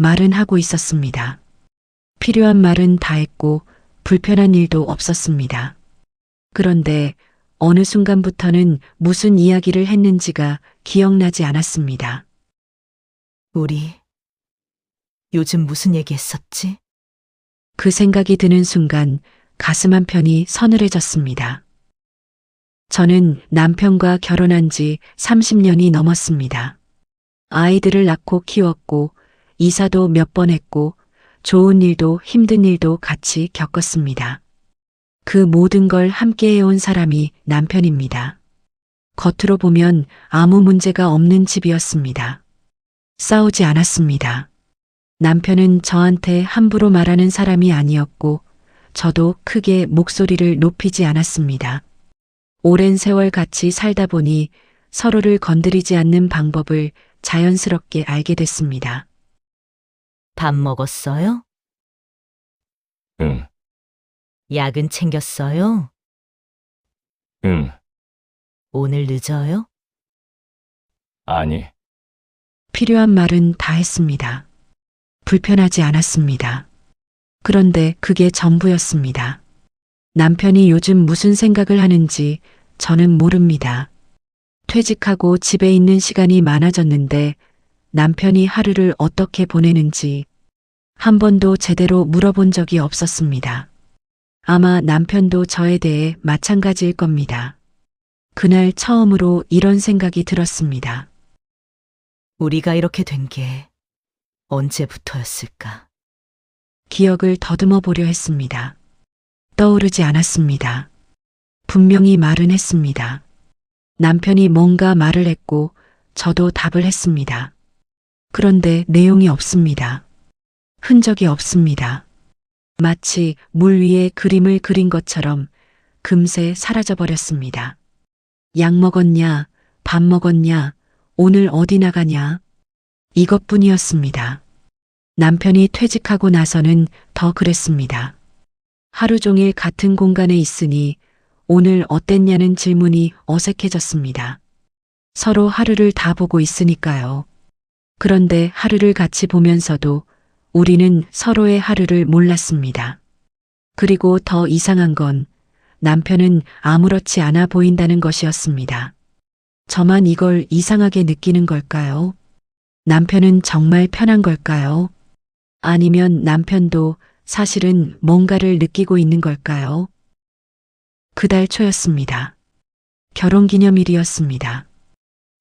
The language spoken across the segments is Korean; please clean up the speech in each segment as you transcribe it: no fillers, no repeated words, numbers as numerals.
말은 하고 있었습니다. 필요한 말은 다 했고 불편한 일도 없었습니다. 그런데 어느 순간부터는 무슨 이야기를 했는지가 기억나지 않았습니다. 우리 요즘 무슨 얘기했었지? 그 생각이 드는 순간 가슴 한편이 서늘해졌습니다. 저는 남편과 결혼한 지 30년이 넘었습니다. 아이들을 낳고 키웠고 이사도 몇 번 했고 좋은 일도 힘든 일도 같이 겪었습니다. 그 모든 걸 함께 해온 사람이 남편입니다. 겉으로 보면 아무 문제가 없는 집이었습니다. 싸우지 않았습니다. 남편은 저한테 함부로 말하는 사람이 아니었고 저도 크게 목소리를 높이지 않았습니다. 오랜 세월 같이 살다 보니 서로를 건드리지 않는 방법을 자연스럽게 알게 됐습니다. 밥 먹었어요? 응, 약은 챙겼어요? 응, 오늘 늦어요? 아니, 필요한 말은 다 했습니다. 불편하지 않았습니다. 그런데 그게 전부였습니다. 남편이 요즘 무슨 생각을 하는지 저는 모릅니다. 퇴직하고 집에 있는 시간이 많아졌는데 남편이 하루를 어떻게 보내는지 한 번도 제대로 물어본 적이 없었습니다. 아마 남편도 저에 대해 마찬가지일 겁니다. 그날 처음으로 이런 생각이 들었습니다. 우리가 이렇게 된 게 언제부터였을까? 기억을 더듬어 보려 했습니다. 떠오르지 않았습니다. 분명히 말은 했습니다. 남편이 뭔가 말을 했고 저도 답을 했습니다. 그런데 내용이 없습니다. 흔적이 없습니다. 마치 물 위에 그림을 그린 것처럼 금세 사라져 버렸습니다. 약 먹었냐? 밥 먹었냐? 오늘 어디 나가냐? 이것뿐이었습니다. 남편이 퇴직하고 나서는 더 그랬습니다. 하루 종일 같은 공간에 있으니 오늘 어땠냐는 질문이 어색해졌습니다. 서로 하루를 다 보고 있으니까요. 그런데 하루를 같이 보면서도 우리는 서로의 하루를 몰랐습니다. 그리고 더 이상한 건 남편은 아무렇지 않아 보인다는 것이었습니다. 저만 이걸 이상하게 느끼는 걸까요? 남편은 정말 편한 걸까요? 아니면 남편도 사실은 뭔가를 느끼고 있는 걸까요? 그달 초였습니다. 결혼기념일이었습니다.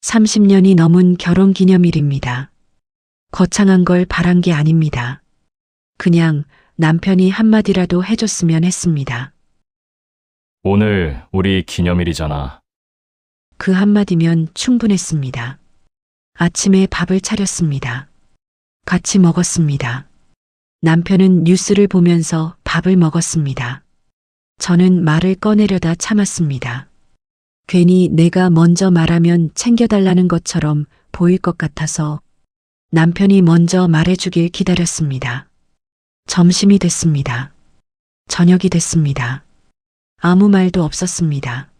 30년이 넘은 결혼기념일입니다. 거창한 걸 바란 게 아닙니다. 그냥 남편이 한마디라도 해줬으면 했습니다. 오늘 우리 기념일이잖아. 그 한마디면 충분했습니다. 아침에 밥을 차렸습니다. 같이 먹었습니다. 남편은 뉴스를 보면서 밥을 먹었습니다. 저는 말을 꺼내려다 참았습니다. 괜히 내가 먼저 말하면 챙겨달라는 것처럼 보일 것 같아서 남편이 먼저 말해주길 기다렸습니다. 점심이 됐습니다. 저녁이 됐습니다. 아무 말도 없었습니다.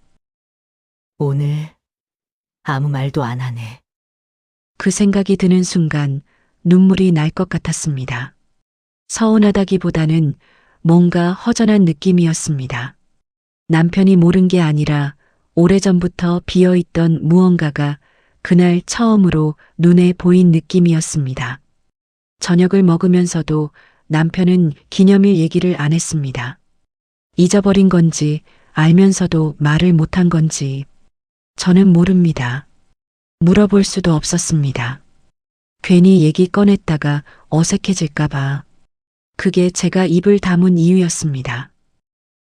오늘 아무 말도 안 하네. 그 생각이 드는 순간 눈물이 날 것 같았습니다. 서운하다기보다는 뭔가 허전한 느낌이었습니다. 남편이 모른 게 아니라 오래전부터 비어있던 무언가가 그날 처음으로 눈에 보인 느낌이었습니다. 저녁을 먹으면서도 남편은 기념일 얘기를 안 했습니다. 잊어버린 건지 알면서도 말을 못한 건지 저는 모릅니다. 물어볼 수도 없었습니다. 괜히 얘기 꺼냈다가 어색해질까봐. 그게 제가 입을 다문 이유였습니다.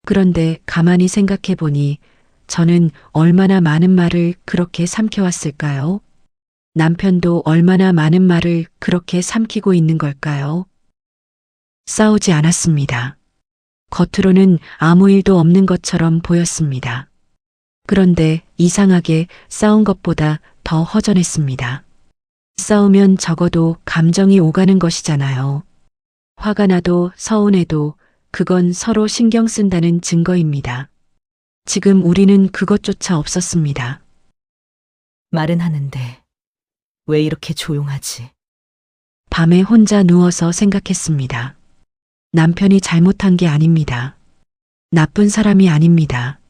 그런데 가만히 생각해 보니 저는 얼마나 많은 말을 그렇게 삼켜왔을까요? 남편도 얼마나 많은 말을 그렇게 삼키고 있는 걸까요? 싸우지 않았습니다. 겉으로는 아무 일도 없는 것처럼 보였습니다. 그런데 이상하게 싸운 것보다 더 허전했습니다. 싸우면 적어도 감정이 오가는 것이잖아요. 화가 나도 서운해도 그건 서로 신경 쓴다는 증거입니다. 지금 우리는 그것조차 없었습니다. 말은 하는데 왜 이렇게 조용하지? 밤에 혼자 누워서 생각했습니다. 남편이 잘못한 게 아닙니다. 나쁜 사람이 아닙니다.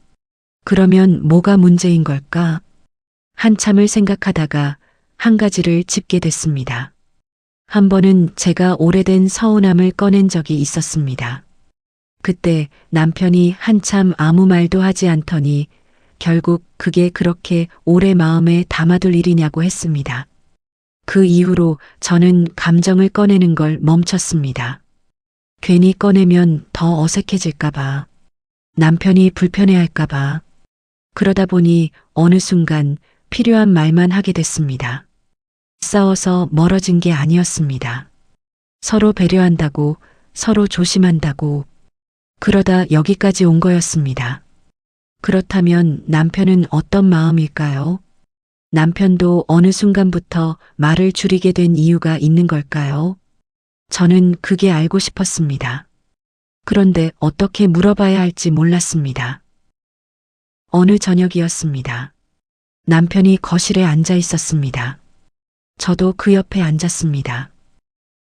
그러면 뭐가 문제인 걸까? 한참을 생각하다가 한 가지를 짚게 됐습니다. 한 번은 제가 오래된 서운함을 꺼낸 적이 있었습니다. 그때 남편이 한참 아무 말도 하지 않더니 결국 그게 그렇게 오래 마음에 담아둘 일이냐고 했습니다. 그 이후로 저는 감정을 꺼내는 걸 멈췄습니다. 괜히 꺼내면 더 어색해질까봐, 남편이 불편해할까봐. 그러다 보니 어느 순간 필요한 말만 하게 됐습니다. 싸워서 멀어진 게 아니었습니다. 서로 배려한다고, 서로 조심한다고, 그러다 여기까지 온 거였습니다. 그렇다면 남편은 어떤 마음일까요? 남편도 어느 순간부터 말을 줄이게 된 이유가 있는 걸까요? 저는 그게 알고 싶었습니다. 그런데 어떻게 물어봐야 할지 몰랐습니다. 어느 저녁이었습니다. 남편이 거실에 앉아 있었습니다. 저도 그 옆에 앉았습니다.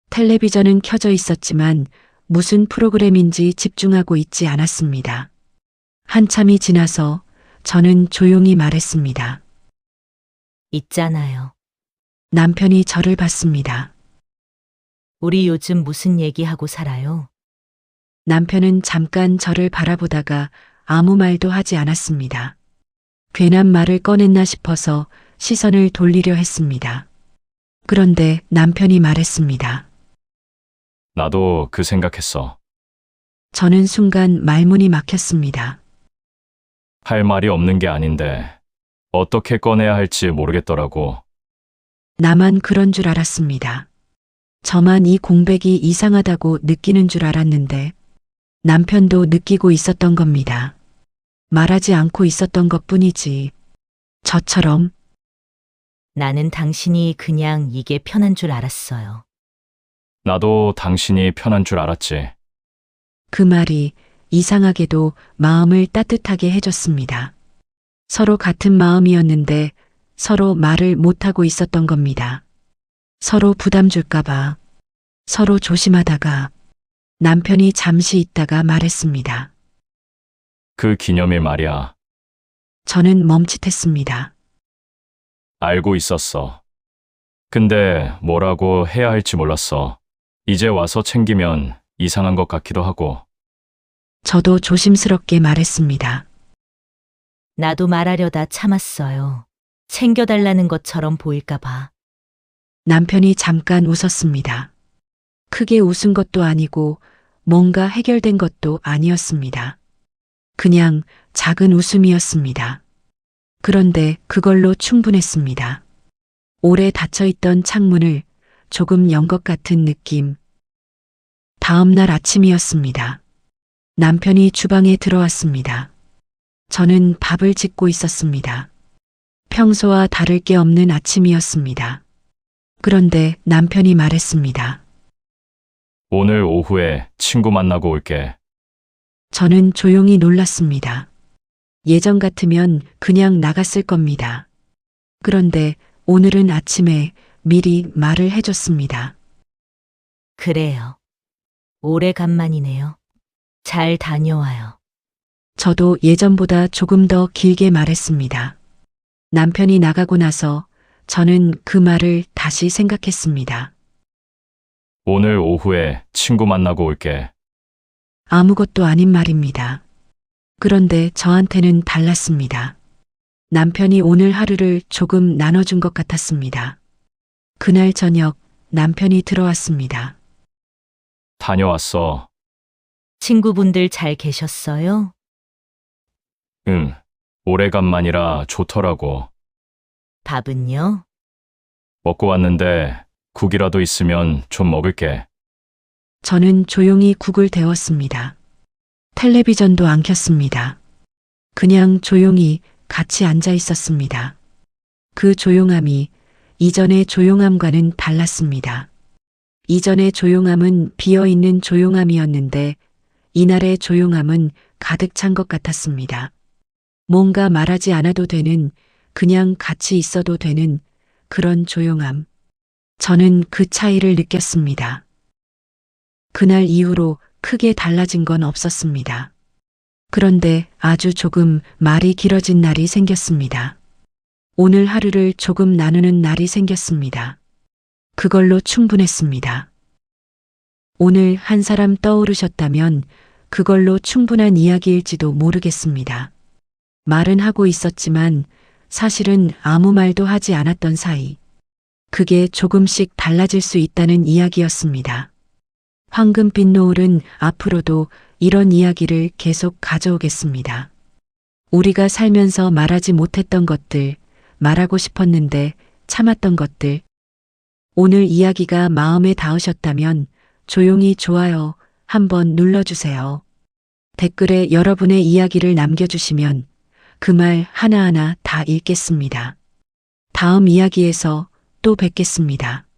텔레비전은 켜져 있었지만 무슨 프로그램인지 집중하고 있지 않았습니다. 한참이 지나서 저는 조용히 말했습니다. 있잖아요. 남편이 저를 봤습니다. 우리 요즘 무슨 얘기하고 살아요? 남편은 잠깐 저를 바라보다가 아무 말도 하지 않았습니다. 괜한 말을 꺼냈나 싶어서 시선을 돌리려 했습니다. 그런데 남편이 말했습니다. 나도 그 생각했어. 저는 순간 말문이 막혔습니다. 할 말이 없는 게 아닌데 어떻게 꺼내야 할지 모르겠더라고. 나만 그런 줄 알았습니다. 저만 이 공백이 이상하다고 느끼는 줄 알았는데 남편도 느끼고 있었던 겁니다. 말하지 않고 있었던 것뿐이지. 저처럼. 나는 당신이 그냥 이게 편한 줄 알았어요. 나도 당신이 편한 줄 알았지. 그 말이 이상하게도 마음을 따뜻하게 해줬습니다. 서로 같은 마음이었는데 서로 말을 못하고 있었던 겁니다. 서로 부담 줄까봐, 서로 조심하다가 남편이 잠시 있다가 말했습니다. 그 기념일 말이야. 저는 멈칫했습니다. 알고 있었어. 근데 뭐라고 해야 할지 몰랐어. 이제 와서 챙기면 이상한 것 같기도 하고. 저도 조심스럽게 말했습니다. 나도 말하려다 참았어요. 챙겨달라는 것처럼 보일까봐. 남편이 잠깐 웃었습니다. 크게 웃은 것도 아니고 뭔가 해결된 것도 아니었습니다. 그냥 작은 웃음이었습니다. 그런데 그걸로 충분했습니다. 오래 닫혀있던 창문을 조금 연 것 같은 느낌. 다음 날 아침이었습니다. 남편이 주방에 들어왔습니다. 저는 밥을 짓고 있었습니다. 평소와 다를 게 없는 아침이었습니다. 그런데 남편이 말했습니다. 오늘 오후에 친구 만나고 올게. 저는 조용히 놀랐습니다. 예전 같으면 그냥 나갔을 겁니다. 그런데 오늘은 아침에 미리 말을 해줬습니다. 그래요. 오래간만이네요. 잘 다녀와요. 저도 예전보다 조금 더 길게 말했습니다. 남편이 나가고 나서 저는 그 말을 다시 생각했습니다. 오늘 오후에 친구 만나고 올게. 아무것도 아닌 말입니다. 그런데 저한테는 달랐습니다. 남편이 오늘 하루를 조금 나눠준 것 같았습니다. 그날 저녁 남편이 들어왔습니다. 다녀왔어. 친구분들 잘 계셨어요? 응. 오래간만이라 좋더라고. 밥은요? 먹고 왔는데 국이라도 있으면 좀 먹을게. 저는 조용히 국을 데웠습니다. 텔레비전도 안 켰습니다. 그냥 조용히 같이 앉아 있었습니다. 그 조용함이 이전의 조용함과는 달랐습니다. 이전의 조용함은 비어있는 조용함이었는데 이날의 조용함은 가득 찬 것 같았습니다. 뭔가 말하지 않아도 되는, 그냥 같이 있어도 되는 그런 조용함. 저는 그 차이를 느꼈습니다. 그날 이후로 크게 달라진 건 없었습니다. 그런데 아주 조금 말이 길어진 날이 생겼습니다. 오늘 하루를 조금 나누는 날이 생겼습니다. 그걸로 충분했습니다. 오늘 한 사람 떠오르셨다면 그걸로 충분한 이야기일지도 모르겠습니다. 말은 하고 있었지만 사실은 아무 말도 하지 않았던 사이. 그게 조금씩 달라질 수 있다는 이야기였습니다. 황금빛 노을은 앞으로도 이런 이야기를 계속 가져오겠습니다. 우리가 살면서 말하지 못했던 것들, 말하고 싶었는데 참았던 것들. 오늘 이야기가 마음에 닿으셨다면 조용히 좋아요 한번 눌러주세요. 댓글에 여러분의 이야기를 남겨주시면 그 말 하나하나 다 읽겠습니다. 다음 이야기에서 또 뵙겠습니다.